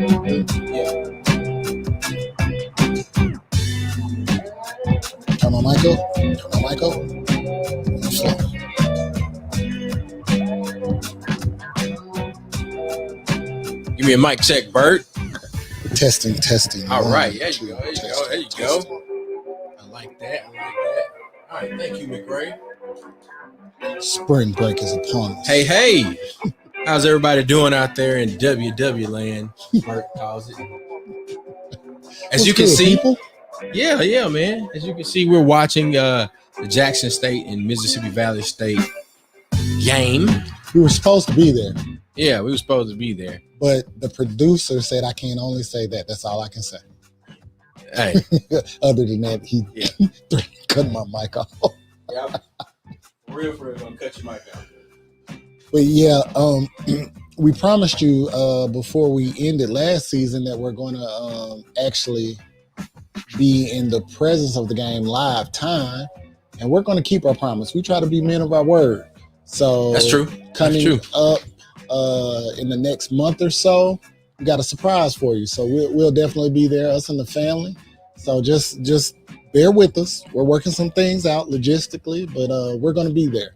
Turn my mic up. Turn my mic up. Slow. Give me a mic check, Bert. Testing. All One, right, there you two, go. There you testing, go. There you testing. go. I like that. All right, thank you, McRae. Spring break is upon us. Hey. How's everybody doing out there in WW land? Bert calls it. As you can see, people? Yeah, man. As you can see, we're watching the Jackson State and Mississippi Valley State game. We were supposed to be there. Yeah, we were supposed to be there. But the producer said I can only say that. That's all I can say. Hey. Other than that, he cut my mic off. Yeah. For real, gonna cut your mic off. But yeah, we promised you before we ended last season that we're going to actually be in the presence of the game live time, and we're going to keep our promise. We try to be men of our word. So that's true. Coming up in the next month or so, we got a surprise for you. So we'll definitely be there, us and the family. So just bear with us. We're working some things out logistically, but we're going to be there.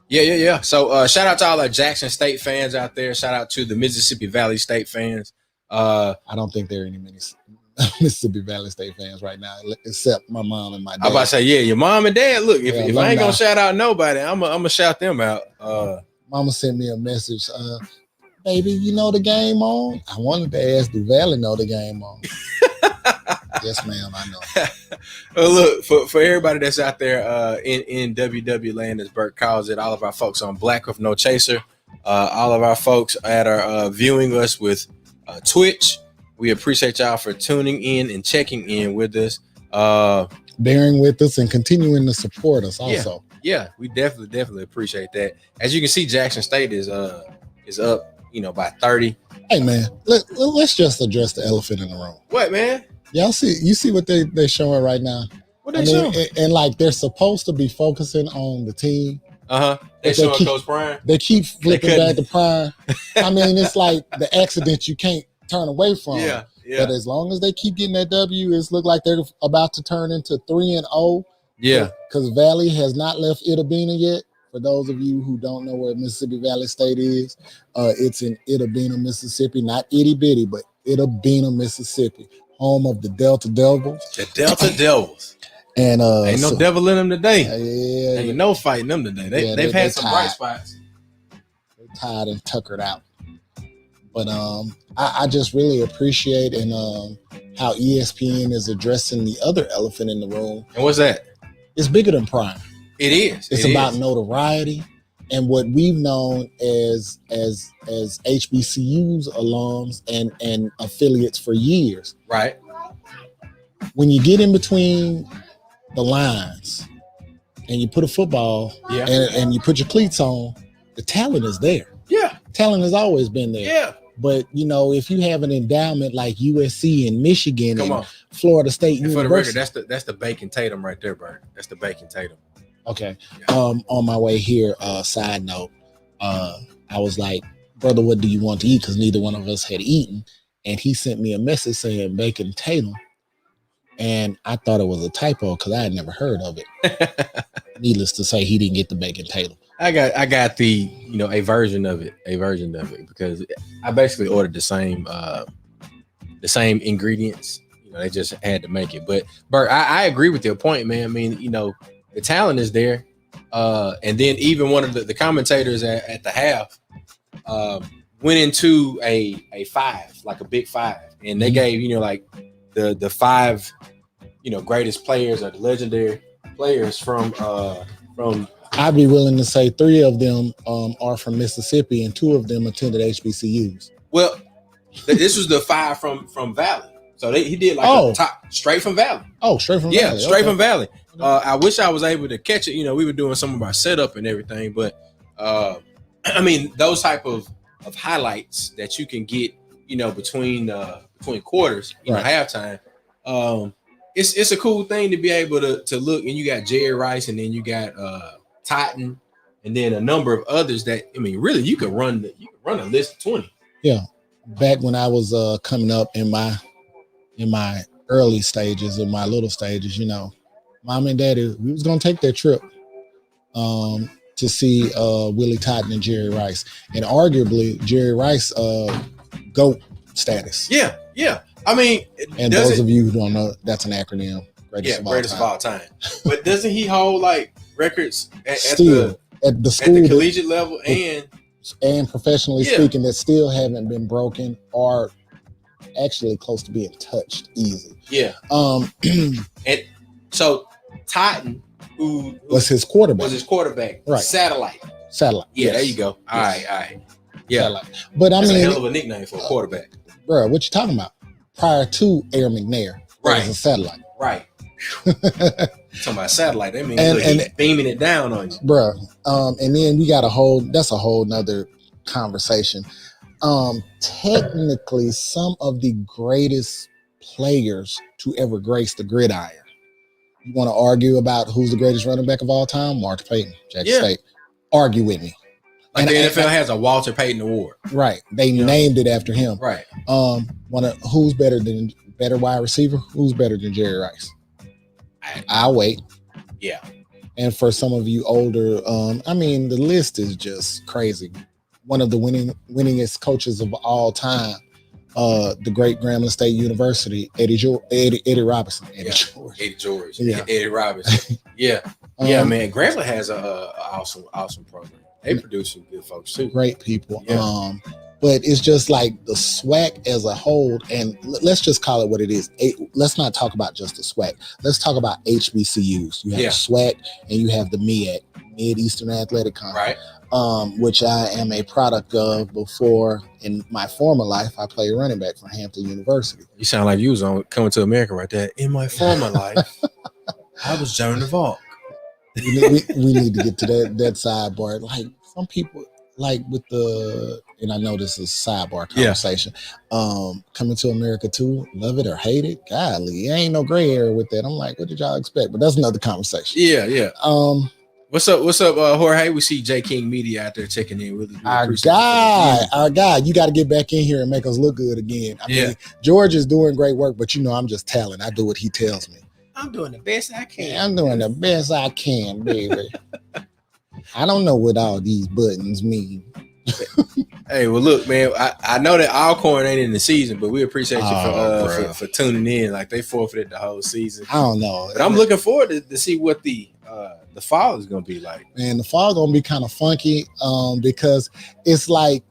Yeah. So shout out to all our Jackson State fans out there. Shout out to the Mississippi Valley State fans. I don't think there are any Mississippi Valley State fans right now, except my mom and my dad. I'm about to say, yeah, your mom and dad. Look, if I ain't gonna shout out nobody, I'm gonna shout them out. Mama sent me a message. Baby, you know the game on? I wanted to ask, do Valley know the game on? Yes, ma'am, I know. Well, look, for everybody that's out there in WW land, as Bert calls it, all of our folks on Black with No Chaser, all of our folks that are viewing us with Twitch, we appreciate y'all for tuning in and checking in with us. Bearing with us and continuing to support us also. Yeah, we definitely appreciate that. As you can see, Jackson State is up, by 30. Hey, man, let's just address the elephant in the room. What, man? You see what they're showing right now? What they showing? And like they're supposed to be focusing on the team. They showing Coach Prime. They keep flipping back to Prime. I mean, it's like the accident you can't turn away from. Yeah. But as long as they keep getting that W, it's look like they're about to turn into 3-0. Yeah. Because Valley has not left Itta Bena yet. For those of you who don't know where Mississippi Valley State is, it's in Itta Bena, Mississippi, not itty bitty, but Itta Bena, Mississippi. Home of the Delta Devils. The Delta Devils. And ain't no devil in them today. Yeah, ain't no fighting them today. They've had some bright spots. They're tired and tuckered out. But I just really appreciate how ESPN is addressing the other elephant in the room. And what's that? It's bigger than Prime. It is. It's about notoriety and what we've known as HBCUs alums and affiliates for years. Right. When you get in between the lines and you put a football and you put your cleats on, the talent is there. Yeah. Talent has always been there. Yeah. But, if you have an endowment like USC and Michigan and Florida State University. For the record, that's the Bacon Tatum right there, Bert. That's the Bacon Tatum. Okay. Yeah. On my way here, side note, I was like, brother, what do you want to eat? Because neither one of us had eaten. And he sent me a message saying Bacon Tatum. And I thought it was a typo because I had never heard of it. Needless to say, he didn't get the Bacon Tatum. I got the a version of it because I basically ordered the same ingredients. They just had to make it. But Bert, I agree with your point, man. I mean, the talent is there, and then even one of the commentators at the half went into a 5, like a big 5, and they gave the 5 greatest players or the legendary players from. I'd be willing to say 3 of them are from Mississippi and 2 of them attended HBCUs. Well, this was the 5 from Valley. So he did a top straight from Valley. Oh, straight from Valley. Yeah, straight from Valley. I wish I was able to catch it. We were doing some of our setup and everything, but I mean, those type of highlights that you can get, between quarters, halftime. It's a cool thing to be able to look, and you got Jerry Rice, and then you got Totten, and then a number of others that really you could run a list of 20. Yeah. back when I was coming up in my early stages, in my little stages, you know, mom and daddy, we was gonna take that trip to see Willie Totten and Jerry Rice, and arguably Jerry Rice GOAT status. Yeah, yeah. I mean, and those of you who don't know, that's an acronym. Greatest of all time. But doesn't he hold like records at the collegiate level and professionally speaking that still haven't been broken or actually close to being touched easy? Yeah. And so Totten, who was his quarterback, right? Satellite. Yeah, yes. There you go. All right. Yeah. Satellite. But that's a hell of a nickname for a quarterback, bro. What you talking about? Prior to Air McNair, was a satellite. Right. Talking about satellite, that means beaming it down on you, bro. And then we got that's a whole nother conversation. Technically, some of the greatest players to ever grace the gridiron. You want to argue about who's the greatest running back of all time? Mark Payton, Jackson State. Argue with me. Like the NFL has a Walter Payton Award, right? They named it after him, right? Who's better wide receiver? Who's better than Jerry Rice? I'll wait. Yeah. And for some of you older, I mean, the list is just crazy. One of the winningest coaches of all time, the great Grambling State University, Eddie Robinson. Eddie George. Yeah. Eddie Robinson. Yeah. Man. Grambling has a awesome program. They produce some good folks too. Great people. Yeah. But it's just like the SWAC as a whole, and let's just call it what it is. Let's not talk about just the SWAC. Let's talk about HBCUs. You have the SWAC and you have the MEAC, Mid-Eastern Athletic Conference, right? Which I am a product of. Before, in my former life, I played running back for Hampton University. You sound like you was on Coming to America right there. In my former life, I was Joan DeValk. we need to get to that sidebar. Like some people, like with and I know this is a sidebar conversation. Coming to America too, love it or hate it. Golly, ain't no gray area with that. I'm like, what did y'all expect? But that's another conversation. Yeah. What's up, Jorge? We see J King Media out there checking in. Really our guy, you got to get back in here and make us look good again. I mean, George is doing great work, but you know, I'm just talent. I do what he tells me. I'm doing the best I can. I'm doing the best I can, baby. I don't know what all these buttons mean. Hey, well, look, man. I know that Alcorn ain't in the season, but we appreciate you for tuning in. Like they forfeited the whole season. I don't know, but I'm looking forward to see what the fall is going to be like. Man, the fall going to be kind of funky because it's like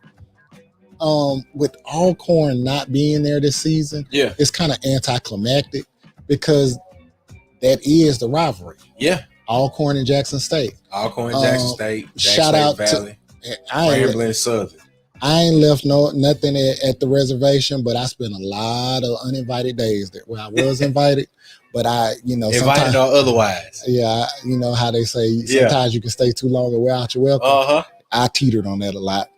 with Alcorn not being there this season, it's kind of anticlimactic because that is the rivalry. Yeah. Alcorn and Jackson State. Alcorn and Jackson State. Shout out Valley. Grambling Southern. I ain't left nothing at the reservation, but I spent a lot of uninvited days there where I was invited, but I, invited or otherwise. Yeah, you know how they say sometimes you can stay too long and wear out your welcome. I teetered on that a lot.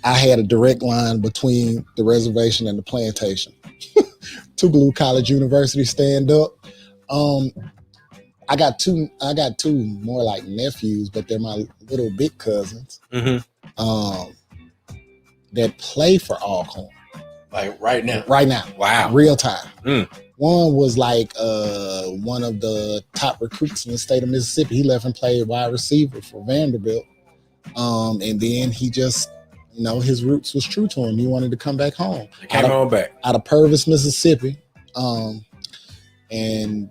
I had a direct line between the reservation and the plantation. Tougaloo College University stand up. I got two more like nephews, but they're my little big cousins. Mm-hmm. That play for Alcorn. Like right now. Wow. Real time. One was like one of the top recruits in the state of Mississippi. He left and played wide receiver for Vanderbilt. And then he just, his roots was true to him. He wanted to come back home. Came back. Out of Purvis, Mississippi. And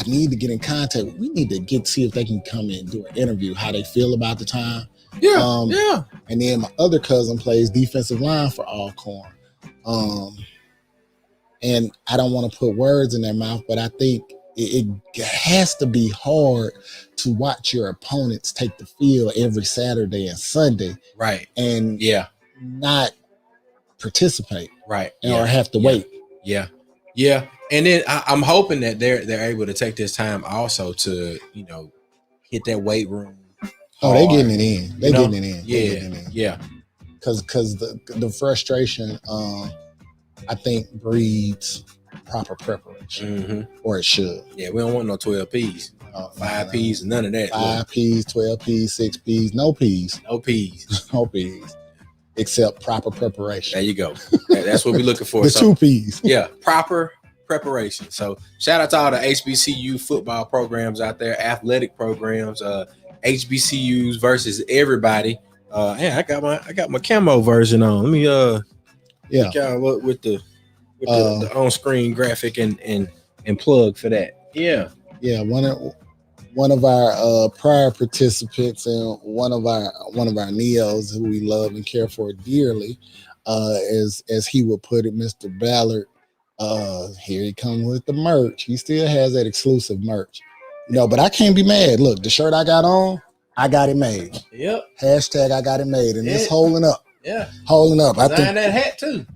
I need to get in contact. We need to see if they can come in and do an interview, how they feel about the time. Yeah. And then my other cousin plays defensive line for Alcorn. And I don't want to put words in their mouth, but I think it has to be hard to watch your opponents take the field every Saturday and Sunday. Right. And not participate. Right. Or have to wait. Yeah. Yeah. And then I'm hoping that they're able to take this time also to, hit that weight room. Oh, they're getting it in. They're getting it in. Yeah. Because the frustration, I think, breeds proper preparation, or it should. Yeah, we don't want no 12 Ps, 5 Ps, none of that. 5 Ps, 12 Ps, 6 Ps, no Ps. No Ps. No Ps. except proper preparation. There you go. That's what we're looking for. The 2 P's. Yeah, proper preparation. So shout out to all the HBCU football programs out there, athletic programs, HBCUs versus everybody. I got my camo version on. Let me Yeah, y'all up with the on screen graphic and plug for that. Yeah. One of our prior participants and one of our Neos who we love and care for dearly, as he would put it, Mr. Ballard. Here he comes with the merch. He still has that exclusive merch, but I can't be mad. Look, the shirt I got on, I got it made. Yep. Hashtag I got it made, and it's holding up. Yeah. Holding up. I think that hat too.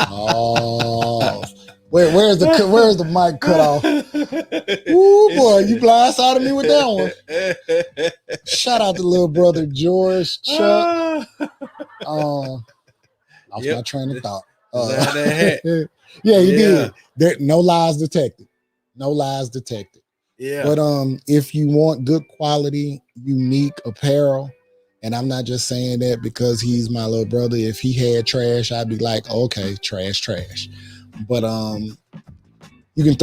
Oh. Where's the mic cut off? Ooh, boy, you blindsided me with that one. Shout out to little brother George Chuck. Lost my train of thought. Yeah, he did. There, no lies detected. No lies detected. Yeah. But if you want good quality, unique apparel, and I'm not just saying that because he's my little brother. If he had trash, I'd be like, okay, trash. But you can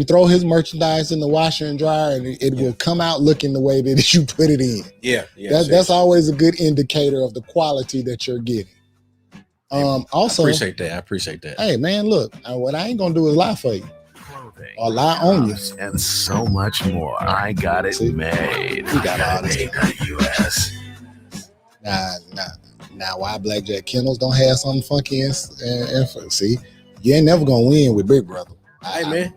throw his merchandise in the washer and dryer, and it will come out looking the way that you put it in. Yeah. That's always a good indicator of the quality that you're getting. Also, I appreciate that. Hey man, look, what I ain't gonna do is lie for you. Or lie on you. And so much more. I got it made. We got all this. US. Now why Blackjack Kennels don't have something funky and see, you ain't never gonna win with Big Brother. Hey man,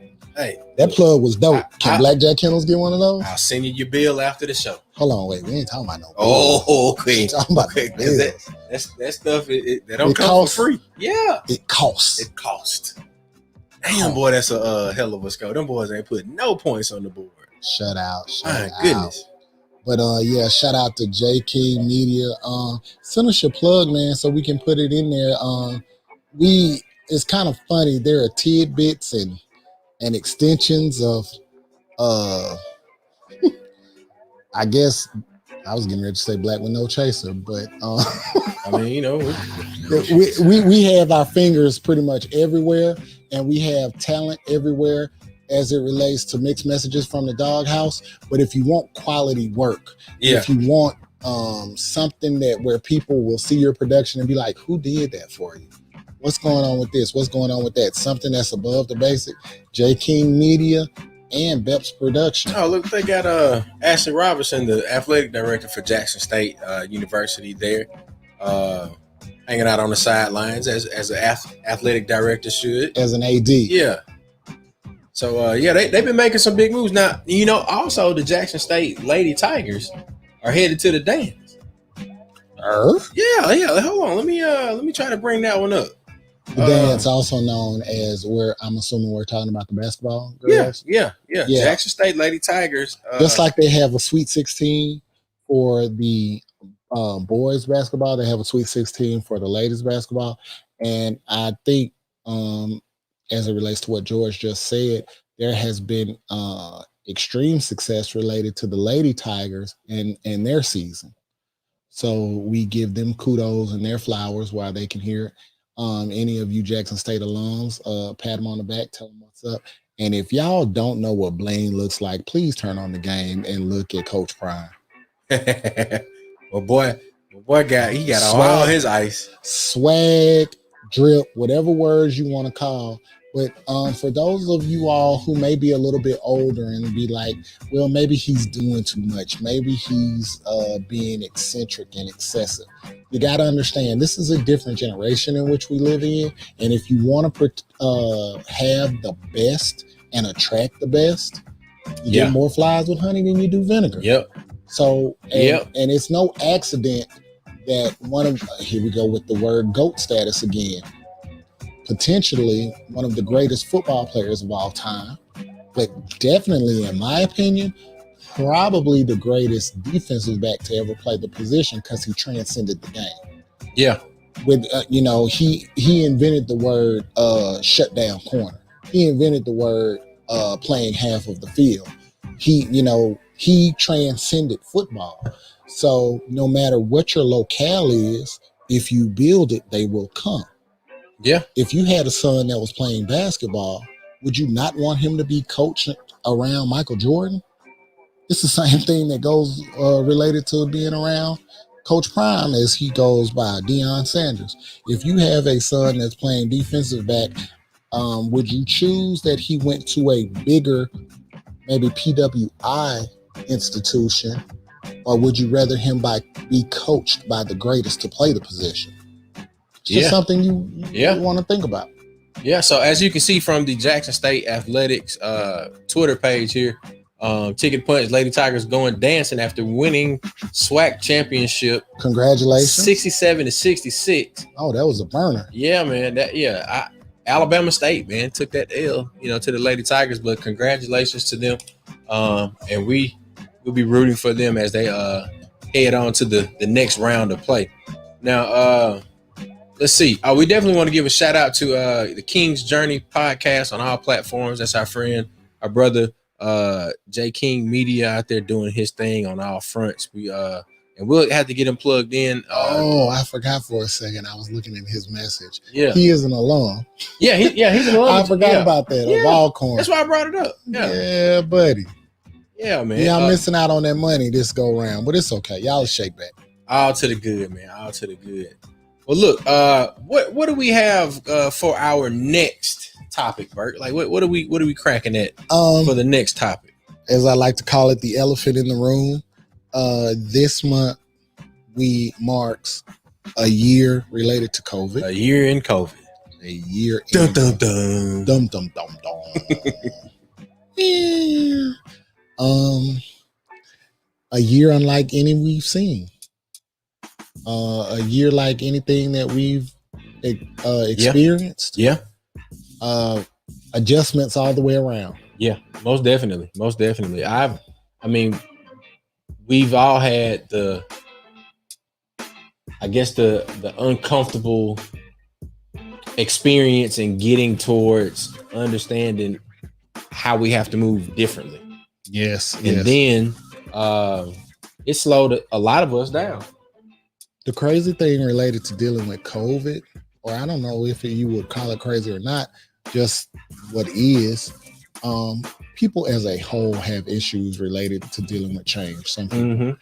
that plug was dope. Can Blackjack Kennels get one of those? I'll send you your bill after the show. Hold on, wait, we ain't talking about no bills. Oh, okay. We talking about no bills. That stuff it don't come for free. Yeah, it costs. Damn, boy, that's a hell of a score. Them boys ain't putting no points on the board. Shut out. My goodness. But shout out to J King Media. Send us your plug, man, so we can put it in there. It's kind of funny. There are tidbits and extensions of I guess I was getting ready to say Black with No Chaser, but I mean, we have our fingers pretty much everywhere, and we have talent everywhere as it relates to mixed messages from the Dawghouse. But if you want quality work, if you want something where people will see your production and be like, who did that for you? What's going on with this? What's going on with that? Something that's above the basic. J King Media and Beps Production. Oh, look, they got Ashley Robertson, the athletic director for Jackson State University there, hanging out on the sidelines as an athletic director should. As an AD. Yeah. So, they've been making some big moves. Now, also the Jackson State Lady Tigers are headed to the dance. Yeah. Hold on. Let me try to bring that one up. The dance, also known as where I'm assuming we're talking about the basketball girls. Yeah. Jackson State Lady Tigers. Just like they have a Sweet 16 for the boys basketball, they have a Sweet 16 for the ladies basketball. And I think as it relates to what George just said, there has been extreme success related to the Lady Tigers and their season. So we give them kudos and their flowers while they can hear it. Any of you Jackson State alums, pat them on the back, tell them what's up. And if y'all don't know what Blaine looks like, please turn on the game and look at Coach Prime. Well, boy got all his ice. Swag, drip, whatever words you want to call. But for those of you all who may be a little bit older and be like, well, maybe he's doing too much. Maybe he's being eccentric and excessive. You got to understand, this is a different generation in which we live in. And if you want to have the best and attract the best, you get more flies with honey than you do vinegar. Yep. So, and it's no accident that here we go with the word GOAT status again. Potentially one of the greatest football players of all time, but definitely, in my opinion, probably the greatest defensive back to ever play the position because he transcended the game. Yeah. With he invented the word shutdown corner. He invented the word playing half of the field. He He transcended football. So no matter what your locale is, if you build it, they will come. Yeah. If you had a son that was playing basketball, would you not want him to be coaching around Michael Jordan? It's the same thing that goes related to being around Coach Prime as he goes by, Deion Sanders. If you have a son that's playing defensive back, would you choose that he went to a bigger, maybe PWI institution, or would you rather him be coached by the greatest to play the position? It's just something you want to think about. Yeah, so as you can see from the Jackson State Athletics Twitter page here, Ticket Punch, Lady Tigers going dancing after winning SWAC championship. Congratulations. 67-66. Oh, that was a burner. Yeah, man. Alabama State, man, took that L, to the Lady Tigers, but congratulations to them. And we'll be rooting for them as they head on to the next round of play. Now, let's see. We definitely want to give a shout out to the King's Journey podcast on all platforms. That's our friend, our brother, J King Media out there doing his thing on all fronts. And we'll have to get him plugged in. I forgot for a second. I was looking at his message. Yeah, he is an alum. Yeah, he's an alum. I forgot about that. Of Alcorn. That's why I brought it up. Yeah, buddy. Yeah, man. Yeah, I'm missing out on that money this go round, but it's okay. Y'all shake back. All to the good, man. All to the good. Well, look, what do we have for our next topic, Bert? Like, what are we cracking at for the next topic? As I like to call it, the elephant in the room. This month we marks a year related to COVID. A year in COVID. A year dun, in dun, dun. Dum dum dum dum. Yeah. A year unlike any we've seen. A year like anything that we've experienced. Yeah. Adjustments all the way around. Yeah, most definitely. We've all had the uncomfortable experience in getting towards understanding how we have to move differently. Yes. And then it slowed a lot of us down. The crazy thing related to dealing with COVID, or I don't know if you would call it crazy or not, just what is, people as a whole have issues related to dealing with change. Some people,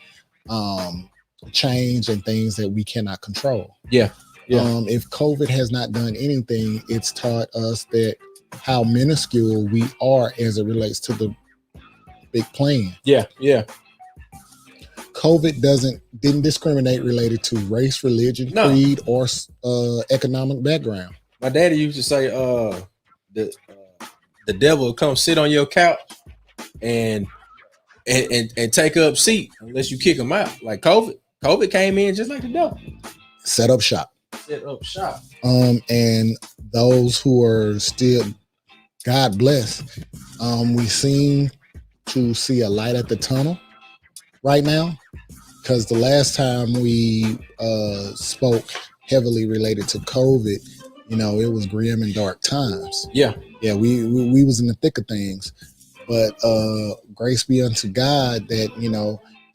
change and things that we cannot control. Yeah. If COVID has not done anything, it's taught us that how minuscule we are as it relates to the big plan. Yeah. COVID didn't discriminate related to race, religion, creed, or economic background. My daddy used to say, the devil will come sit on your couch and take up seat unless you kick him out. Like COVID came in just like the devil. Set up shop. And those who are still, God bless, we seem to see a light at the tunnel right now, because the last time we spoke heavily related to COVID, it was grim and dark times. Yeah, we was in the thick of things, but grace be unto God that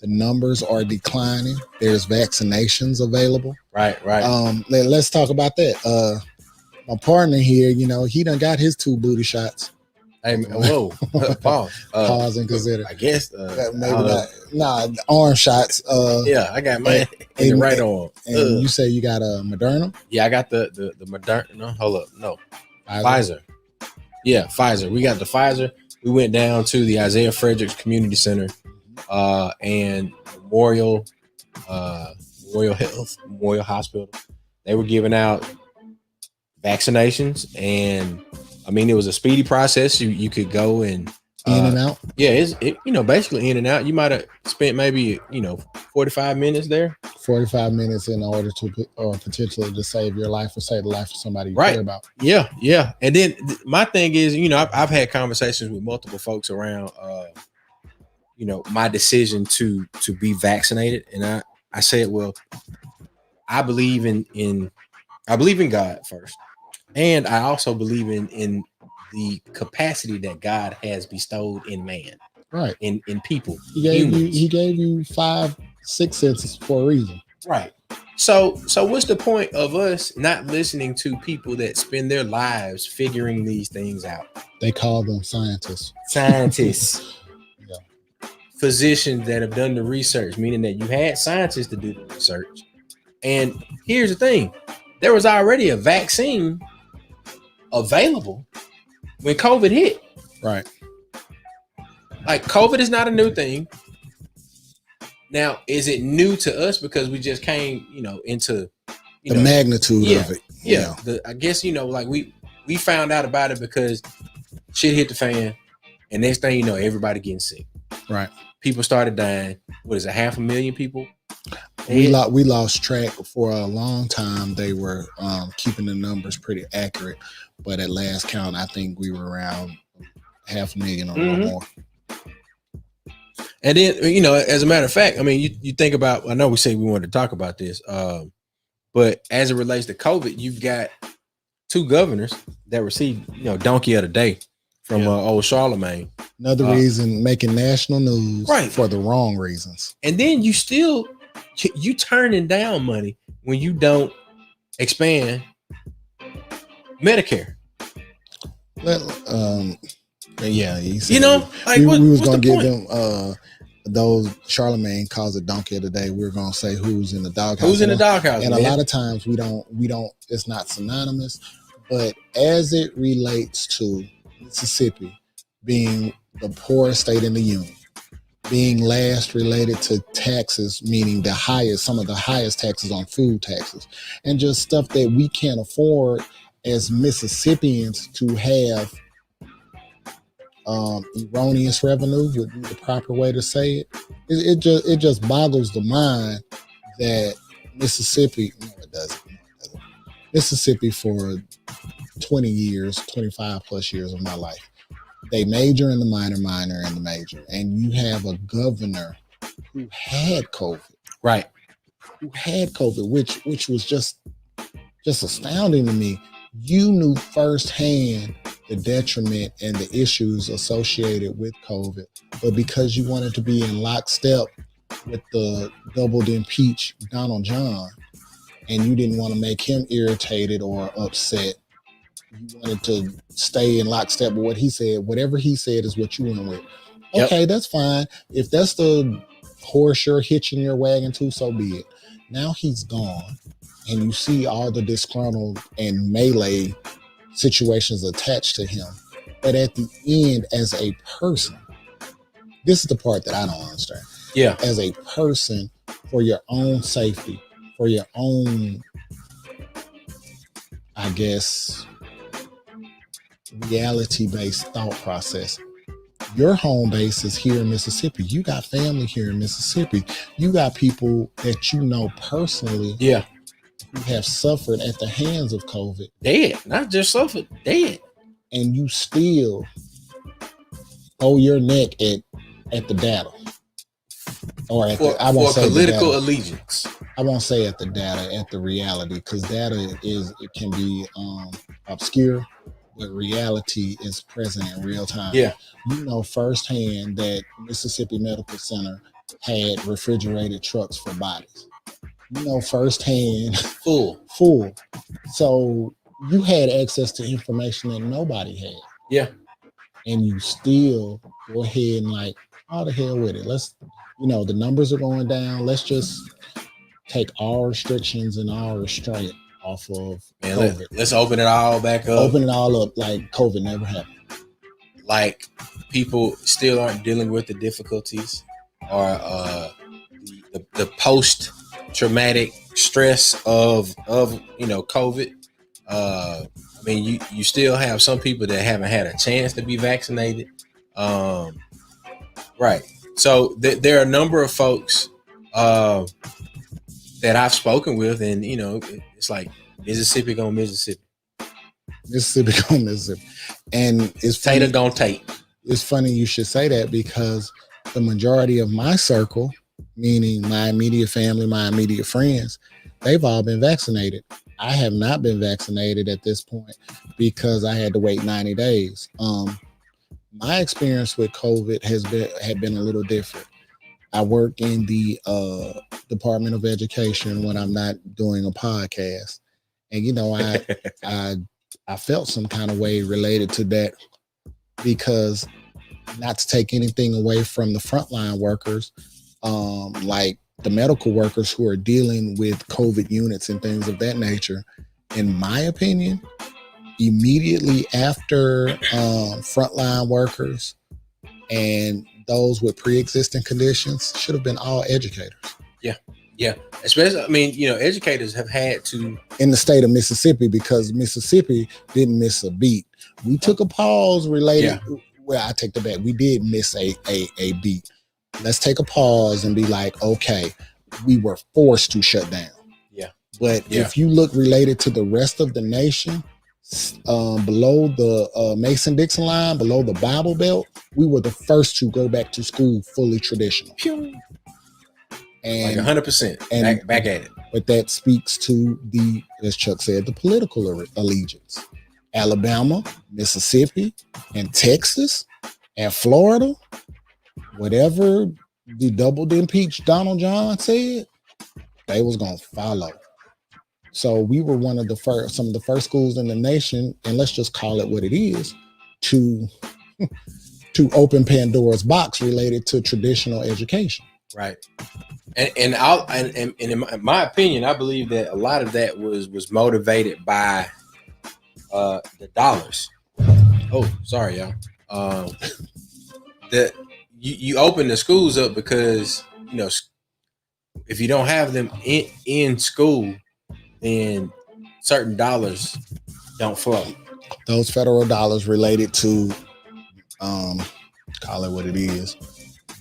the numbers are declining. There's vaccinations available. Right. Let's talk about that. My partner here, he done got his 2 booty shots. Hey, whoa, pause. Pause and consider. I guess maybe not. Nah, arm shots. Yeah, I got mine in the right arm. And you say you got a Moderna? Yeah, I got the Moderna. No, hold up, no, Pfizer. Yeah, Pfizer. We got the Pfizer. We went down to the Isaiah Fredericks Community Center and Memorial Hospital. They were giving out vaccinations, and it was a speedy process. You could go and in and out. Yeah, it's basically in and out. You might have spent maybe 45 minutes there. 45 minutes in order to potentially to save your life or save the life of somebody you care about. Yeah. And then my thing is, I've had conversations with multiple folks around my decision to be vaccinated, and I said, well, I believe in God first. And I also believe in the capacity that God has bestowed in man. Right. in people. He gave you 5-6 senses for a reason. Right. So what's the point of us not listening to people that spend their lives figuring these things out? They call them scientists. Yeah. Physicians that have done the research, meaning that you had scientists to do the research. And here's the thing. There was already a vaccine available when COVID hit. Right. Like, COVID is not a new thing. Now, is it new to us because we just came, into the magnitude of it? Yeah. I guess, like we found out about it because shit hit the fan, and next thing you know, everybody getting sick. Right. People started dying. What is it? 500,000 people? We lost track for a long time. They were keeping the numbers pretty accurate, but at last count, I think we were around 500,000 or more. And then, as a matter of fact, I mean, you think about, I know we say we wanted to talk about this, but as it relates to COVID, you've got 2 governors that received, donkey of the day from old Charlemagne. Another reason making national news for the wrong reasons. And then you turning down money when you don't expand Medicare. Yeah, he said, we was gonna give them those. Charlemagne calls it donkey of the day. We're gonna say who's in the doghouse. Who's in the doghouse? And a lot of times we don't. It's not synonymous, but as it relates to Mississippi being the poorest state in the union, being last related to taxes, meaning some of the highest taxes on food taxes, and just stuff that we can't afford as Mississippians to have. Erroneous revenue would be the proper way to say it. It just boggles the mind that Mississippi, no, it doesn't. Mississippi for 20 years, 25 plus years of my life, they major in the minor in the major, and you have a governor who had COVID, right? Who had COVID, which was just astounding to me. You knew firsthand the detriment and the issues associated with COVID, but because you wanted to be in lockstep with the doubled impeached Donald John, and you didn't want to make him irritated or upset, you wanted to stay in lockstep with what he said. Whatever he said is what you went with. Okay, That's fine. If that's the horse you're hitching your wagon to, so be it. Now he's gone, and you see all the disgruntled and melee situations attached to him. But at the end, as a person, this is the part that I don't understand. Yeah. As a person, for your own safety, for your own, I guess, reality-based thought process. Your home base is here in Mississippi. You got family here in Mississippi. You got people that you know personally. Yeah. Who have suffered at the hands of COVID. Dead. Not just suffered, dead. And you still owe your neck at the data. Or at political allegiance. I won't say at the data, at the reality, because data it can be obscure, but reality is present in real time. Yeah. You know firsthand that Mississippi Medical Center had refrigerated trucks for bodies. You know firsthand. Full. So you had access to information that nobody had. Yeah. And you still go ahead and like, all the hell with it. Let's, the numbers are going down. Let's just take all restrictions and all restraint off of COVID. Let's open it all back up. Open it all up like COVID never happened. Like people still aren't dealing with the difficulties or the post-traumatic stress of COVID. I mean, you still have some people that haven't had a chance to be vaccinated. Right. So there are a number of folks that I've spoken with, and it's like Mississippi gonna Mississippi. And it's Tater gonna take. It's funny you should say that, because the majority of my circle, meaning my immediate family, my immediate friends, they've all been vaccinated. I have not been vaccinated at this point because I had to wait 90 days. my experience with COVID had been a little different. I work in the Department of Education when I'm not doing a podcast, and I I felt some kind of way related to that because, not to take anything away from the frontline workers, like the medical workers who are dealing with COVID units and things of that nature. In my opinion, immediately after frontline workers and those with pre-existing conditions should have been all educators. Yeah. Especially, I mean, educators have had to in the state of Mississippi, because Mississippi didn't miss a beat. We took a pause related. Yeah. Well, I take the back. We did miss a beat. Let's take a pause and be like, okay, we were forced to shut down. Yeah. But if you look related to the rest of the nation, below the Mason-Dixon line, below the Bible Belt, we were the first to go back to school fully traditional. And like 100%, back at it. But that speaks to the, as Chuck said, the political allegiance. Alabama, Mississippi, and Texas, and Florida, whatever the double impeached Donald John said, they was gonna follow. So we were some of the first schools in the nation, and let's just call it what it is, to open Pandora's box related to traditional education. Right. And in my opinion, I believe that a lot of that was motivated by the dollars. Oh, sorry, y'all. That you open the schools up because if you don't have them in school, then certain dollars don't flow. Those federal dollars related to call it what it is,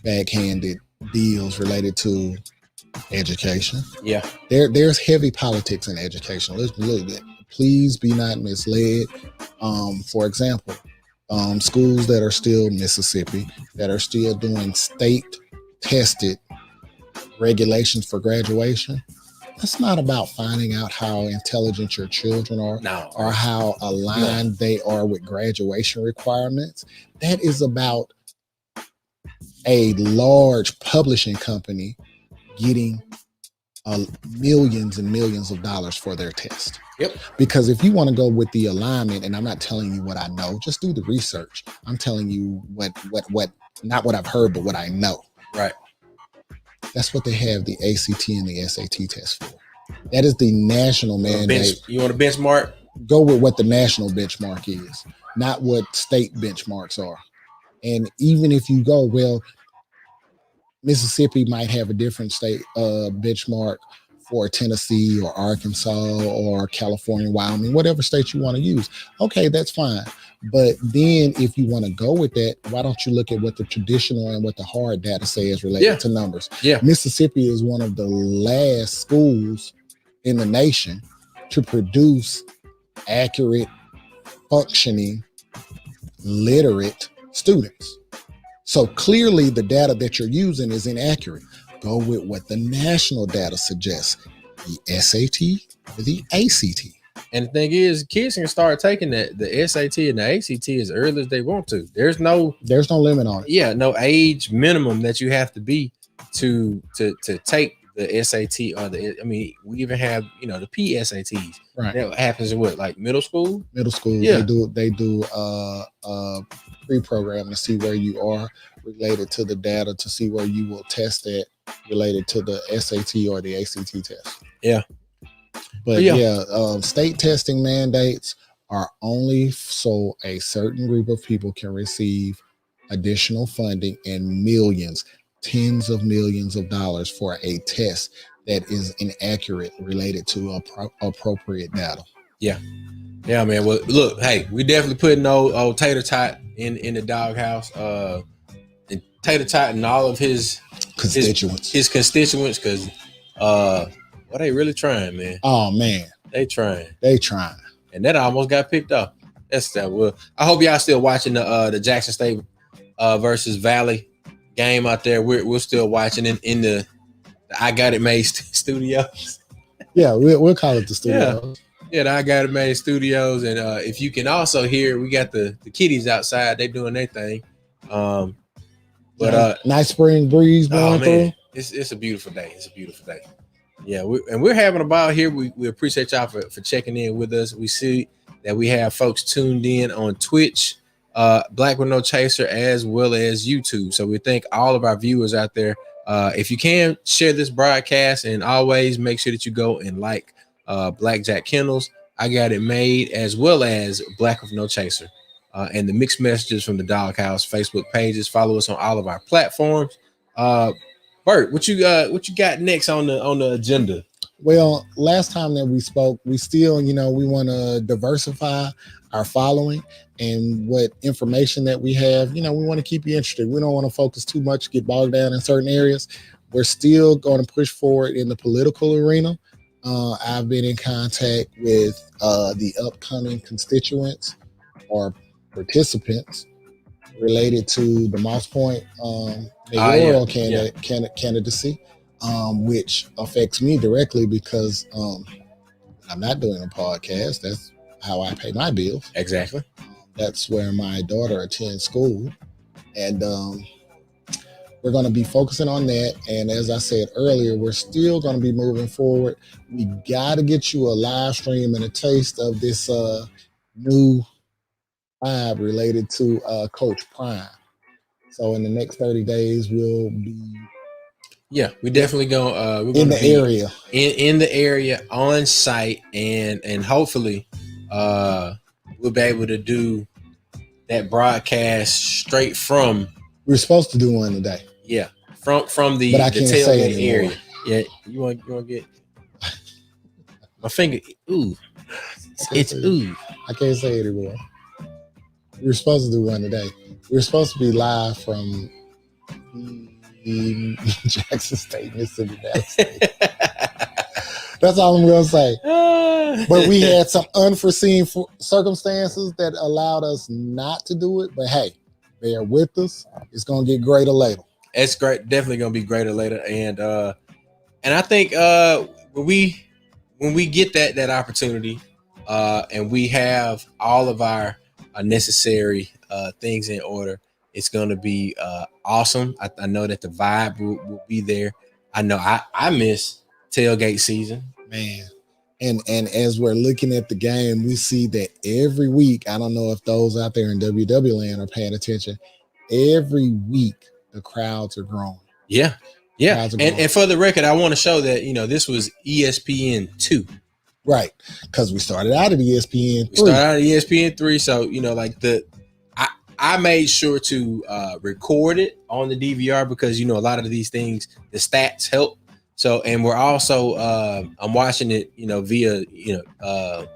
backhanded deals related to education. Yeah. There's heavy politics in education. Please be not misled. For example, schools that are still Mississippi, that are still doing state tested regulations for graduation. That's not about finding out how intelligent your children are, or how aligned they are with graduation requirements. That is about a large publishing company getting millions and millions of dollars for their test. Yep. Because if you want to go with the alignment, and I'm not telling you what I know, just do the research. I'm telling you what not what I've heard, but what I know. Right. That's what they have the ACT and the SAT test for. That is the national mandate. You want a benchmark? Go with what the national benchmark is, not what state benchmarks are. And even if you go, well, Mississippi might have a different state benchmark for Tennessee or Arkansas or California, Wyoming, whatever state you want to use. Okay, that's fine. But then if you want to go with that, why don't you look at what the traditional and what the hard data says related to numbers? Yeah. Mississippi is one of the last schools in the nation to produce accurate, functioning, literate students. So clearly the data that you're using is inaccurate. Go with what the national data suggests, the SAT or the ACT. And the thing is, kids can start taking the SAT and the ACT as early as they want to. There's no limit on it. Yeah, no age minimum that you have to be to take the SAT or we even have the PSATs. Right. That happens in what, like middle school? Middle school. Yeah. They do pre-program to see where you are related to the data, to see where you will test that related to the SAT or the ACT test. Yeah. But state testing mandates are only so a certain group of people can receive additional funding and millions, tens of millions of dollars for a test that is inaccurate related to appropriate data. Yeah. Yeah, man. Well, look, hey, we definitely putting old Tater Tot in the doghouse. And Tater Tot and all of his constituents, because they really trying, man. Oh man, they trying, and that almost got picked up. That's that. Well, I hope y'all still watching the Jackson State versus Valley game out there. We're still watching in the I Got It Made studios. Yeah, we'll call it the studios. Yeah, the I Got It Made Studios, and if you can also hear, we got the kitties outside. They doing their thing. But nice spring breeze blowing through. It's a beautiful day. It's a beautiful day. Yeah, we're having a ball here. We appreciate y'all for checking in with us. We see that we have folks tuned in on Twitch, Black with No Chaser, as well as YouTube. So we thank all of our viewers out there. If you can, share this broadcast, and always make sure that you go and like Blackjack Kennels, I Got It Made, as well as Black with No Chaser, and the mixed messages from the Dawghouse Facebook pages. Follow us on all of our platforms. Bert, what you got next on the agenda? Well, last time that we spoke, we still, we want to diversify our following and what information that we have. We want to keep you interested. We don't want to focus too much, get bogged down in certain areas. We're still going to push forward in the political arena. I've been in contact with the upcoming constituents or participants related to the Moss Point mayoral candidacy, which affects me directly because I'm not doing a podcast. That's how I pay my bills. Exactly. That's where my daughter attends school. And we're going to be focusing on that. And as I said earlier, we're still going to be moving forward. We got to get you a live stream and a taste of this new vibe related to Coach Prime. So in the next 30 days, we'll be we definitely go we're in the area. In the area on site, and hopefully we'll be able to do that broadcast straight from. We're supposed to do one today. Yeah, from the tailgate area. Yeah, you want to get my finger? Ooh, it's ooh. I can't say it anymore. We were supposed to do one today. We were supposed to be live from Jackson State, Mississippi State. That's all I'm going to say. But we had some unforeseen circumstances that allowed us not to do it. But hey, they are with us. It's going to get greater later. It's great. Definitely going to be greater later. And I think when we get that opportunity, and we have all of our necessary things in order, it's going to be awesome. I know that the vibe will be there. I know I miss tailgate season, man. And as we're looking at the game, we see that every week, I don't know if those out there in WW land are paying attention, every week the crowds are growing. Yeah. And for the record, I want to show that, this was ESPN2. Right. Because we started out at ESPN3. We started out at ESPN3. So, I made sure to record it on the DVR because, a lot of these things, the stats help. So, and we're also, I'm watching it, via, the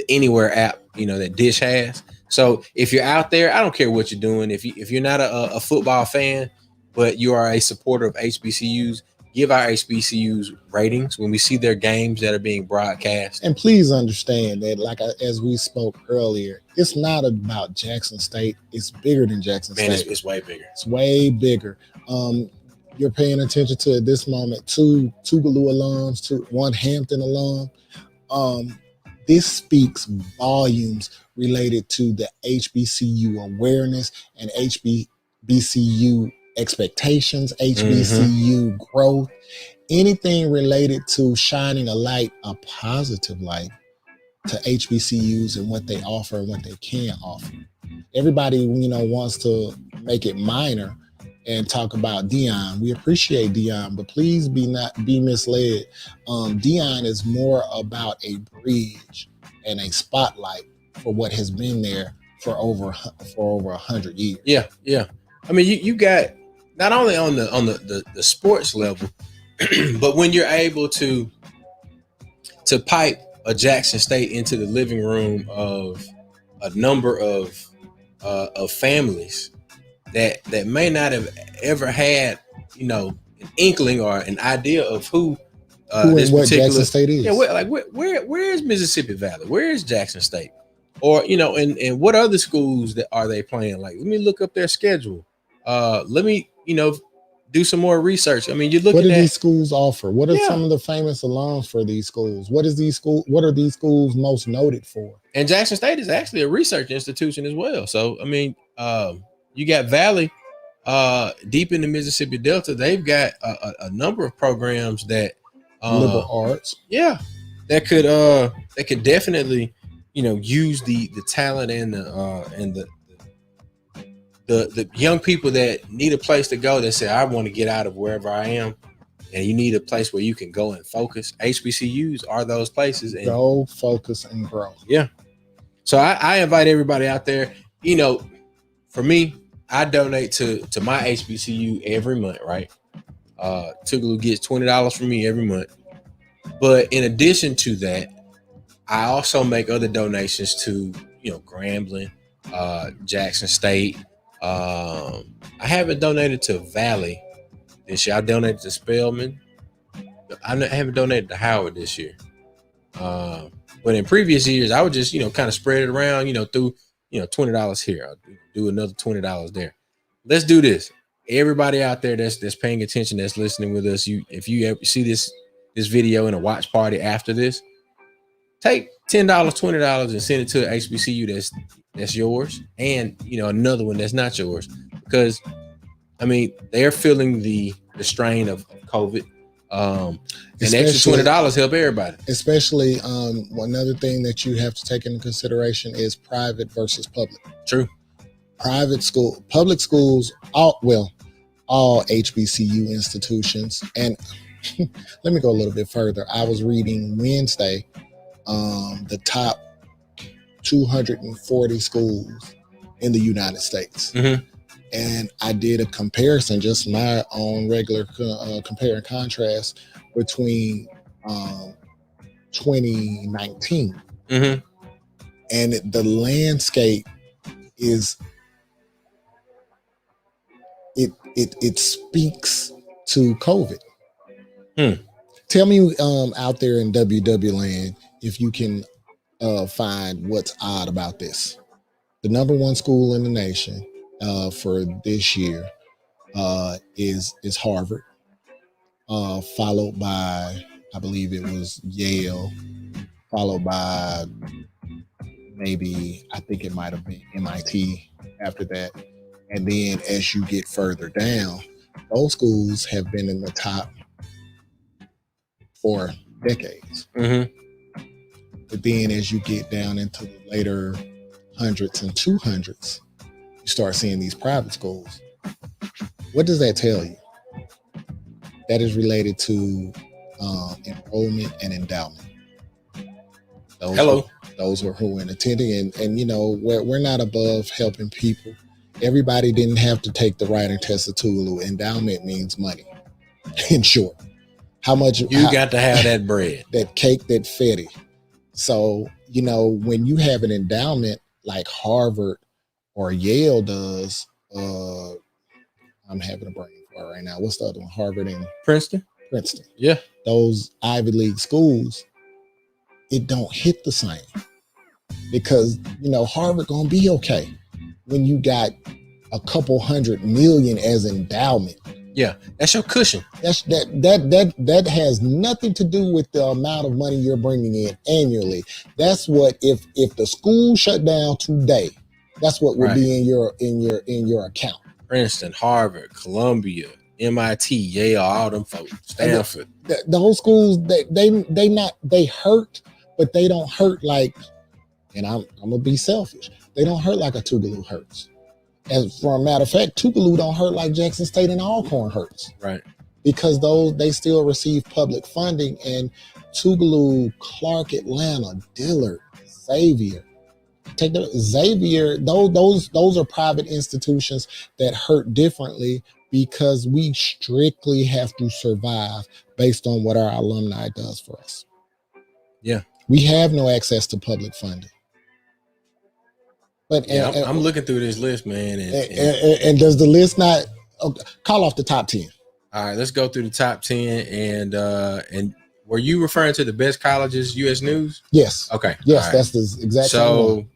Anywhere app, that Dish has. So if you're out there, I don't care what you're doing. If you're not a football fan, but you are a supporter of HBCUs, give our HBCUs ratings when we see their games that are being broadcast. And please understand that, as we spoke earlier, it's not about Jackson State. It's bigger than Jackson State. It's way bigger. It's way bigger. You're paying attention to, at this moment, two Tougaloo alums, one Hampton alum. This speaks volumes related to the HBCU awareness and HBCU expectations, HBCU growth, anything related to shining a positive light to HBCUs and what they offer and what they can offer. Everybody, wants to make it minor and talk about Dion. We appreciate Dion, but please not be misled. Dion is more about a bridge and a spotlight for what has been there for over 100 years. Yeah. I mean, you got not only on the sports level, but when you're able to pipe a Jackson State into the living room of a number of families that may not have ever had, an inkling or an idea of who this what particular Jackson State is. Yeah, where is Mississippi Valley? Where is Jackson State? Or and what other schools that are they playing? Like, let me look up their schedule. Let me do some more research. I mean, you're What looking do at these schools offer? What are Yeah. some of the famous alums for these schools? What are these schools most noted for? and Jackson State is actually a research institution as well. So I mean, you got Valley, deep in the Mississippi Delta. They've got a number of programs that Liberal arts. yeah, that could definitely, use the talent and the young people that need a place to go, that say, I want to get out of wherever I am, and you need a place where you can go and focus. HBCUs are those places. And Go, focus, and grow. yeah. So I invite everybody out there. For me, I donate to my HBCU every month, right? Tougaloo gets $20 from me every month. But in addition to that, I also make other donations to, Grambling, Jackson State. I haven't donated to Valley this year. I donated to Spelman. I haven't donated to Howard this year. But in previous years, I would just, kind of spread it around, through, $20 here. I'll do another $20 there. Let's do this. Everybody out there that's paying attention, that's listening with us, if you ever see this video in a watch party after this, take $10, $20 and send it to an HBCU that's yours, and another one that's not yours, because I mean they're feeling the strain of COVID. And extra $20 help everybody. Especially another thing that you have to take into consideration is private versus public. True. Public schools, all HBCU institutions. And let me go a little bit further. I was reading Wednesday the top 240 schools in the United States. Mm-hmm. And I did a comparison, just my own regular compare and contrast between 2019. Mm-hmm. And the landscape is, it speaks to COVID. Tell me out there in WW land if you can find what's odd about this. The number one school in the nation for this year is Harvard, followed by, I believe it was Yale, followed by maybe, I think it might have been MIT after that. And then as you get further down, those schools have been in the top for decades. Mm-hmm. But then as you get down into the later hundreds and 200s, you start seeing these private schools. What does that tell you? That is related to enrollment and endowment. Those are who are attending, and we're not above helping people. Everybody didn't have to take the writing test of Tougaloo. Endowment means money, in short. How much you got to have that bread, that cake, that fetty. So, when you have an endowment like Harvard or Yale does, I'm having a brain fart right now. What's the other one? Harvard and Princeton. Yeah. Those Ivy League schools, it don't hit the same because, Harvard gonna be okay when you got a couple $100 million as endowment. Yeah, that's your cushion. That has nothing to do with the amount of money you're bringing in annually. That's what if the school shut down today, that's what would be in your account. Princeton, Harvard, Columbia, MIT, Yale, all them folks, Stanford. The whole schools they hurt, but they don't hurt like, and I'm gonna be selfish. They don't hurt like a Tougaloo hurts. As for a matter of fact, Tougaloo don't hurt like Jackson State and Alcorn hurts. Right. Because they still receive public funding, and Tougaloo, Clark, Atlanta, Dillard, Xavier. Xavier, those are private institutions that hurt differently because we strictly have to survive based on what our alumni does for us. Yeah. We have no access to public funding. But I'm looking through this list, man. And does the list not call off the top 10? All right, let's go through the top 10. And were you referring to the best colleges, U.S. News? Yes. Okay. Yes, right. That's the exact same one.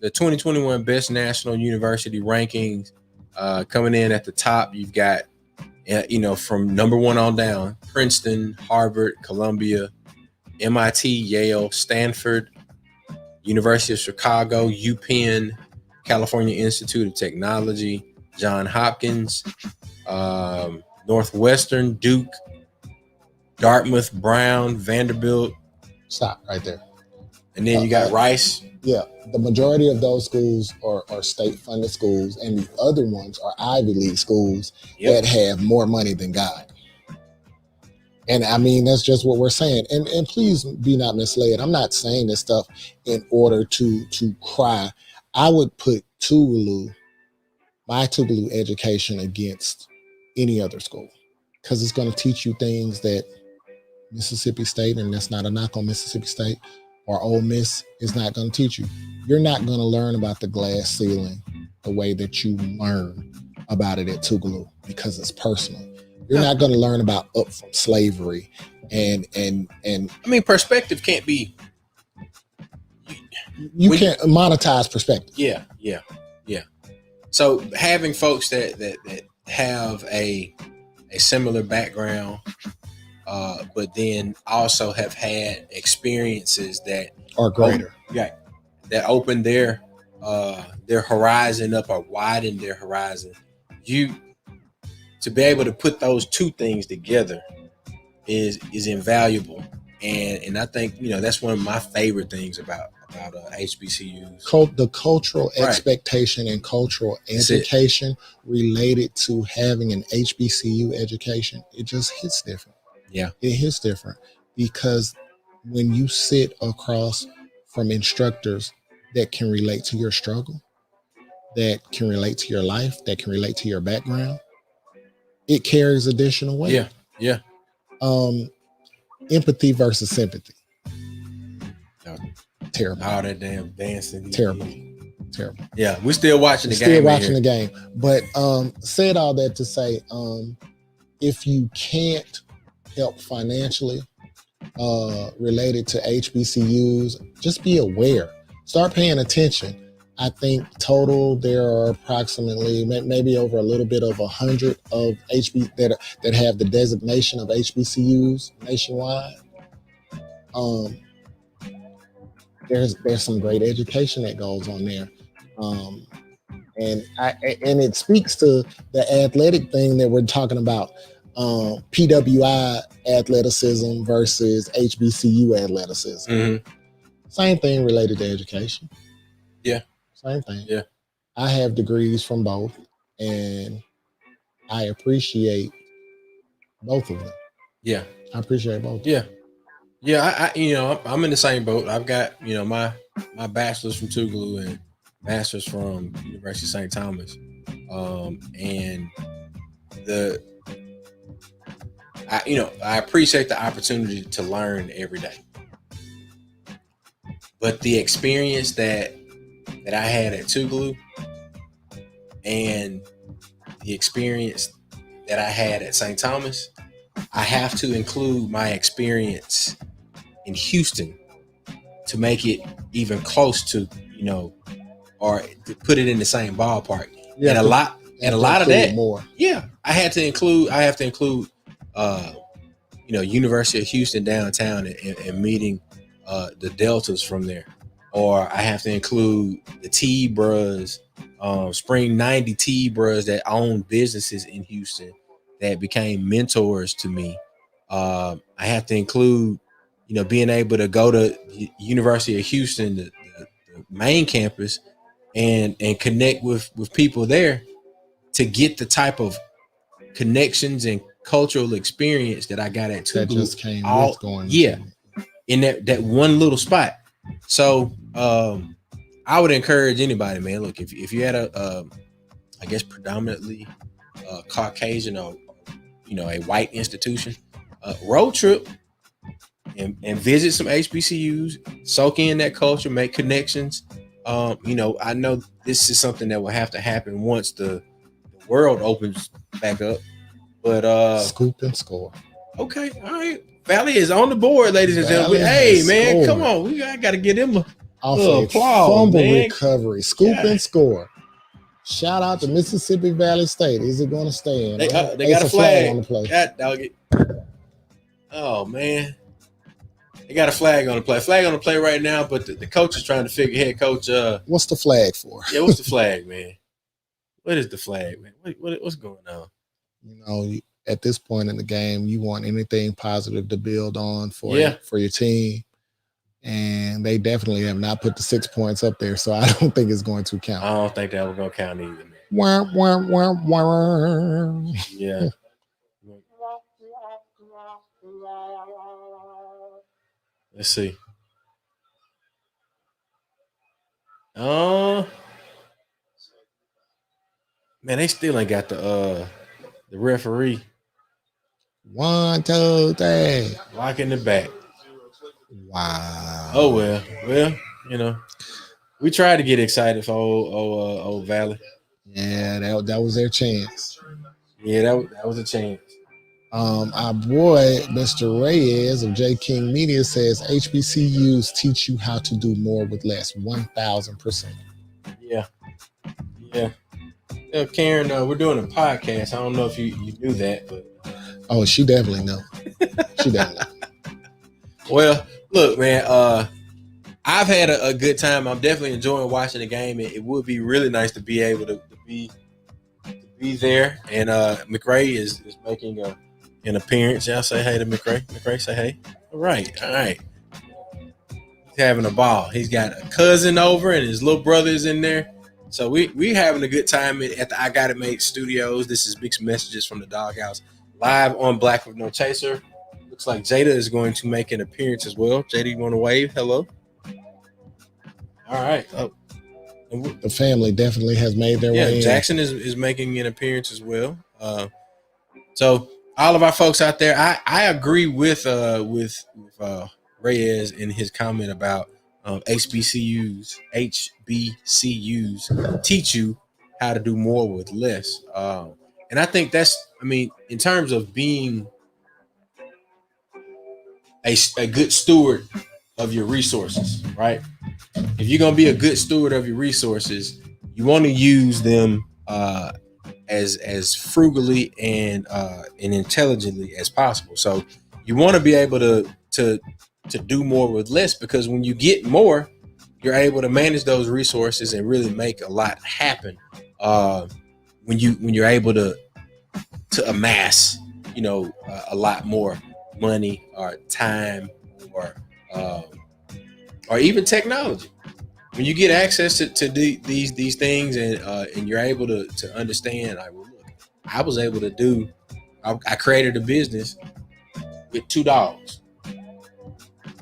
The 2021 Best National University Rankings coming in at the top, you've got you know, from number one on down: Princeton, Harvard, Columbia, MIT, Yale, Stanford, University of Chicago, UPenn, California Institute of Technology, Johns Hopkins, Northwestern, Duke, Dartmouth, Brown, Vanderbilt. Stop right there. And then you got Rice. Yeah, the majority of those schools are state-funded schools, and the other ones are Ivy League schools that have more money than God. And I mean, that's just what we're saying. And please be not misled. I'm not saying this stuff in order to cry. I would put my Tougaloo education against any other school, because it's going to teach you things that Mississippi State, and that's not a knock on Mississippi State, or Ole Miss is not going to teach you. You're not going to learn about the glass ceiling the way that you learn about it at Tougaloo, because it's personal. You're not going to learn about up from slavery and I mean, perspective can't be. You can't monetize perspective. Yeah. So having folks that have a similar background, but then also have had experiences that are greater, that open their horizon up or widen their horizon. To be able to put those two things together is invaluable, and I think, you know, that's one of my favorite things about HBCUs. The cultural expectation and cultural education related to having an HBCU education, it just hits different. Yeah, it hits different, because when you sit across from instructors that can relate to your struggle, that can relate to your life, that can relate to your background, it carries additional weight. Yeah. Empathy versus sympathy. Terrible. All that damn dancing. Terrible. Yeah, we're still watching the game. Still watching the game. But said all that to say, if you can't help financially related to HBCUs, just be aware. Start paying attention. I think total there are approximately maybe over a little bit of 100 of that have the designation of HBCUs nationwide. There's some great education that goes on there, and it speaks to the athletic thing that we're talking about. PWI athleticism versus HBCU athleticism. Mm-hmm. Same thing related to education. Yeah. Same thing. Yeah. I have degrees from both, and I appreciate both of them. Yeah. I appreciate both. Yeah. Yeah. I'm in the same boat. I've got, my bachelor's from Tougaloo and master's from University of St. Thomas. And I appreciate the opportunity to learn every day. But the experience that I had at Tougaloo and the experience that I had at St. Thomas, I have to include my experience in Houston to make it even close to, or to put it in the same ballpark. Yeah, and a lot of that more. Yeah, I have to include University of Houston downtown and meeting the Deltas from there. Or I have to include the T-Bros, Spring 90 T-Bros that own businesses in Houston that became mentors to me. I have to include, being able to go to University of Houston, the main campus, and connect with people there to get the type of connections and cultural experience that I got at Tougaloo. That just came with going. Yeah, in that one little spot. So I would encourage anybody, man. Look, if you're at I guess predominantly Caucasian or a white institution, road trip and visit some HBCUs, soak in that culture, make connections. I know this is something that will have to happen once the world opens back up. But scoop and score. Okay, all right. Valley is on the board, ladies and gentlemen. Hey, man, come on. I got to get him a applause. Fumble man. recovery, scoop and score. Shout out to Mississippi Valley State. Is it going to stand? They got It's a flag on the play. God dog it. Oh man. They got a flag on the play. Flag on the play right now, but the coach is trying to figure. Head coach, what's the flag for? Yeah, what's the flag, man? What is the flag, man? What's going on? You know, at this point in the game, you want anything positive to build on for your team, and they definitely have not put the 6 points up there, so I don't think it's going to count. I don't think that was going to count either, man. Wah, wah, wah, wah. Yeah. Let's see. Man, they still ain't got the referee. 1, 2, 3. Lock in the back. Wow. Oh well, you know, we tried to get excited for old Valley. Yeah, that was their chance. Yeah, that was a chance. Our boy, Mr. Reyes of J King Media says HBCUs teach you how to do more with less. 1,000%. Yeah. Karen, we're doing a podcast. I don't know if you knew that, but she definitely know. She definitely. Well, look, man. I've had a good time. I'm definitely enjoying watching the game. It would be really nice to be able to be there. And McRae is making an appearance. Y'all say hey to McRae. McRae, say hey. All right. He's having a ball. He's got a cousin over and his little brother's in there. So we having a good time at the I Got It Made Studios. This is Mixed Messages from the Dawghouse, live on Black with No Chaser. Looks like Jada is going to make an appearance as well. Jada, you want to wave? Hello. All right. The family definitely has made their way. Jackson is making an appearance as well. So all of our folks out there, I agree with Reyes in his comment about HBCUs teach you how to do more with less. And I think in terms of being a good steward of your resources, right? If you're gonna be a good steward of your resources, you want to use them as frugally and intelligently as possible. So you want to be able to do more with less, because when you get more, you're able to manage those resources and really make a lot happen. When you're able to amass, a lot more money or time or even technology. When you get access to these things and you're able to understand, like, well, look, I was able to do. I created a business with $2,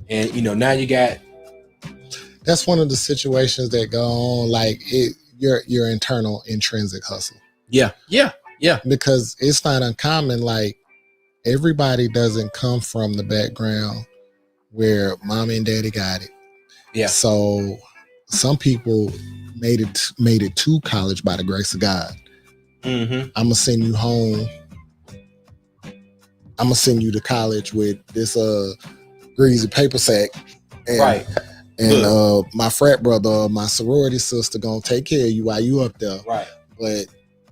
and now you got. That's one of the situations that go on, like your internal intrinsic hustle. Yeah. Because it's not uncommon. Like, everybody doesn't come from the background where mommy and daddy got it. Yeah. So some people made it to college by the grace of God. Mm-hmm. I'm gonna send you home. I'm gonna send you to college with this greasy paper sack. And, right. And my frat brother, my sorority sister gonna take care of you while you up there. Right. But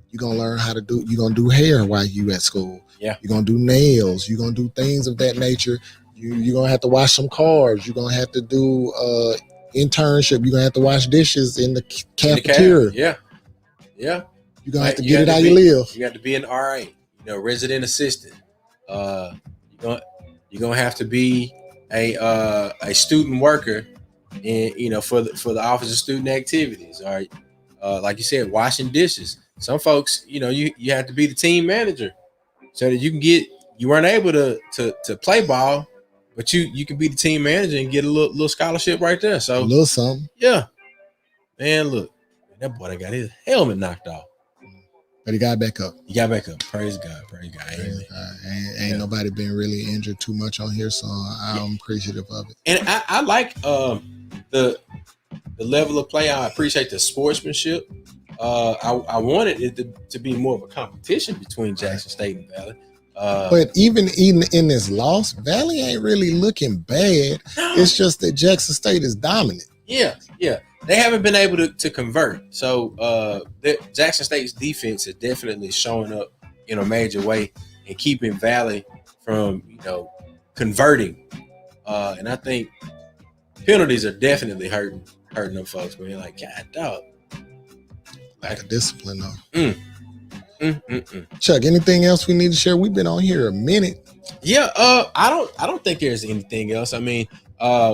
you're gonna learn how to do. You're gonna do hair while you at school. Yeah. You're gonna do nails. You're gonna do things of that nature. You're gonna have to wash some cars. You're gonna have to do internship. You're gonna have to wash dishes in the cafeteria. Yeah. You're gonna have to get it how you live. You have to be an RA, resident assistant. You're gonna have to be a student worker in for the Office of Student Activities. All right. Like you said, washing dishes. Some folks, you have to be the team manager so that you weren't able to play ball, but you can be the team manager and get a little scholarship right there. So a little something. Yeah. Man, look, that boy got his helmet knocked off. But he got back up. Praise God. Amen. Ain't nobody been really injured too much on here, so I'm appreciative of it. And I like the level of play. I appreciate the sportsmanship. I wanted it to be more of a competition between Jackson State and Valley. But even in this loss, Valley ain't really looking bad. No. It's just that Jackson State is dominant. Yeah. they haven't been able to convert. So Jackson State's defense is definitely showing up in a major way and keeping Valley from converting. And I think penalties are definitely hurting them folks. But you're like, God, dog, lack of discipline though. Chuck, anything else we need to share? We've been on here a minute. Yeah, I don't think there's anything else. I mean,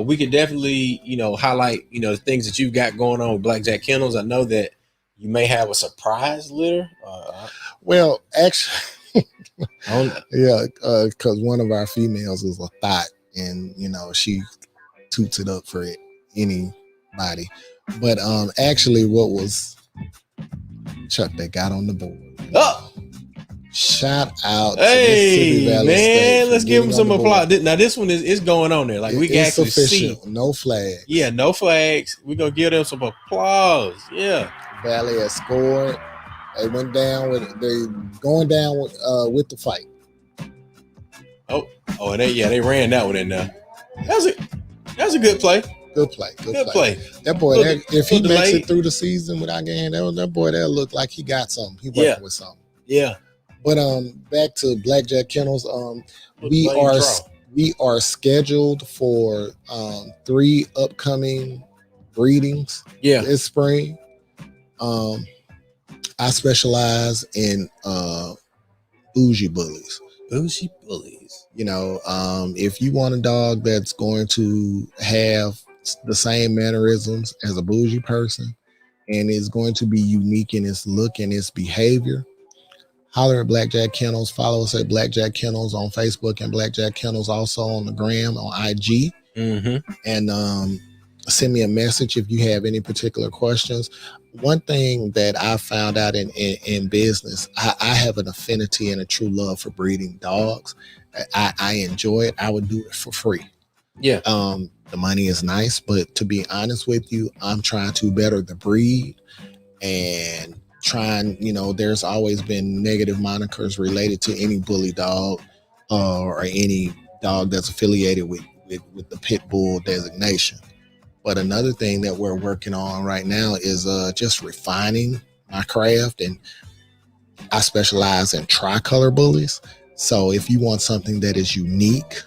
we could definitely, highlight, the things that you've got going on with Blackjack Kennels. I know that you may have a surprise litter. Well, actually, yeah, because one of our females is a thought, and she toots it up for anybody. But actually, what was Chuck that got on the board? Oh, shout out hey, to Valley man, State let's give him some applause. Now this one is going on there. Like we can actually official. See. No flags. Yeah, no flags. We're gonna give them some applause. Yeah. Valley has scored. They went down going down with the fight. Oh, and they ran that one in there. That was a good play. Good play. That boy, if he makes it through the season without getting that boy, that looked like he got something. He working with something. Yeah. But back to Blackjack Kennels. We are scheduled for 3 upcoming breedings this spring. I specialize in bougie bullies. Bougie bullies. If you want a dog that's going to have the same mannerisms as a bougie person and is going to be unique in its look and its behavior, holler at Blackjack Kennels. Follow us at Blackjack Kennels on Facebook and Blackjack Kennels also on the gram on IG. And send me a message if you have any particular questions. One thing that I found out in business, I have an affinity and a true love for breeding dogs. I enjoy it. I would do it for free. Yeah. The money is nice, but to be honest with you, I'm trying to better the breed and there's always been negative monikers related to any bully dog or any dog that's affiliated with the pit bull designation. But another thing that we're working on right now is just refining my craft, and I specialize in tricolor bullies. So if you want something that is unique,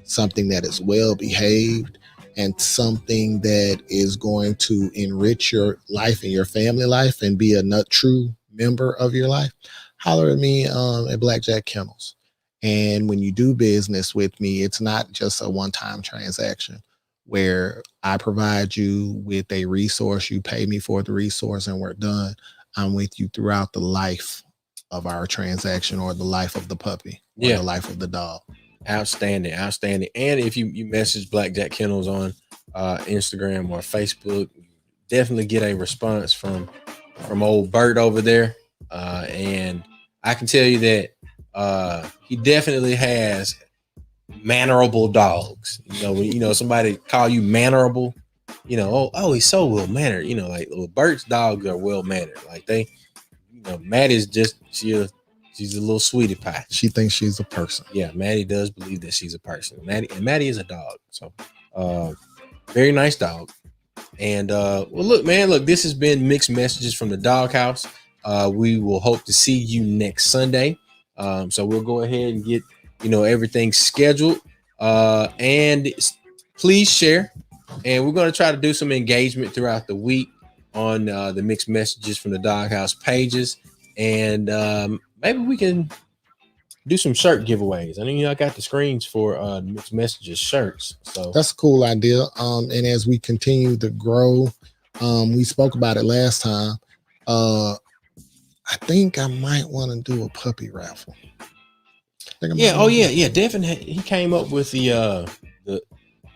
something that is well behaved, and something that is going to enrich your life and your family life and be a true member of your life, holler at me at Blackjack Kennels. And when you do business with me, it's not just a one-time transaction where I provide you with a resource, you pay me for the resource, and we're done. I'm with you throughout the life of our transaction or the life of the puppy or the life of the dog. Outstanding. And if you message Blackjack Kennels on Instagram or Facebook, definitely get a response from old Bert over there. And I can tell you that he definitely has mannerable dogs. When somebody call you mannerable, he's so well mannered. Like Bert's dogs are well mannered. Like Maddie's just she's a little sweetie pie. She thinks she's a person. Yeah, Maddie does believe that she's a person. Maddie is a dog. So very nice dog. And look, this has been Mixed Messages from the Dawghouse. We will hope to see you next Sunday. So we'll go ahead and get everything scheduled, and please share, and we're going to try to do some engagement throughout the week on the Mixed Messages from the Dawghouse pages, and maybe we can do some shirt giveaways. I know I got the screens for the Mixed Messages shirts, so that's a cool idea. And as we continue to grow, we spoke about it last time. I think I might want to do a puppy raffle. Devin, he came up with the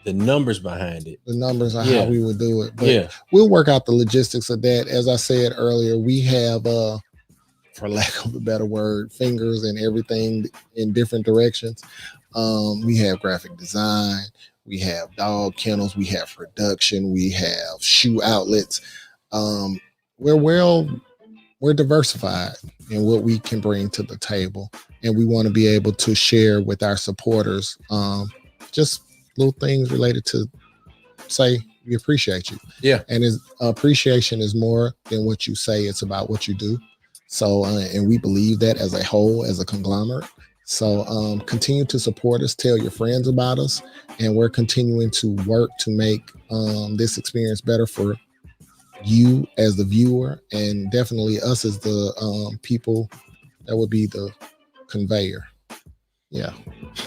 numbers behind it. The numbers on how we would do it. But we'll work out the logistics of that. As I said earlier, we have, for lack of a better word, fingers and everything in different directions. We have graphic design, we have dog kennels, we have production, we have shoe outlets. We're diversified in what we can bring to the table. And we want to be able to share with our supporters just little things related to, say, we appreciate you. Yeah. And appreciation is more than what you say. It's about what you do. So, and we believe that as a whole, as a conglomerate. So continue to support us, tell your friends about us, and we're continuing to work to make this experience better for you as the viewer, and definitely us as the people that would be the conveyor. Yeah,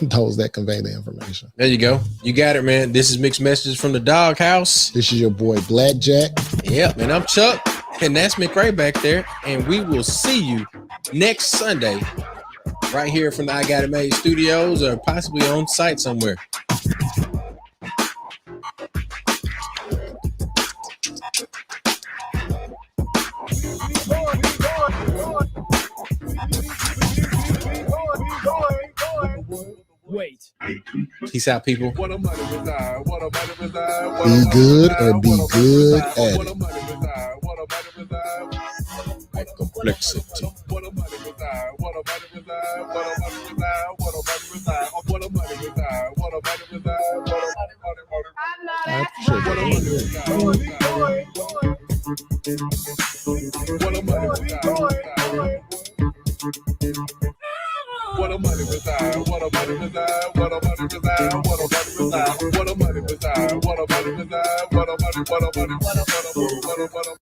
those that convey the information. There you go. You got it, man. This is Mixed Messages from the Dawghouse. This is your boy Blackjack. Yep, and I'm Chuck, and that's McRae back there, and we will see you next Sunday right here from the I Got It Made studios, or possibly on site somewhere. Wait. Peace out, people. Be good or be good at it. Like complexity. What a money reside, what a money reside, what a money reside, what a money reside, what a money reside, what a money reside, what a money, what a money, what a money, what a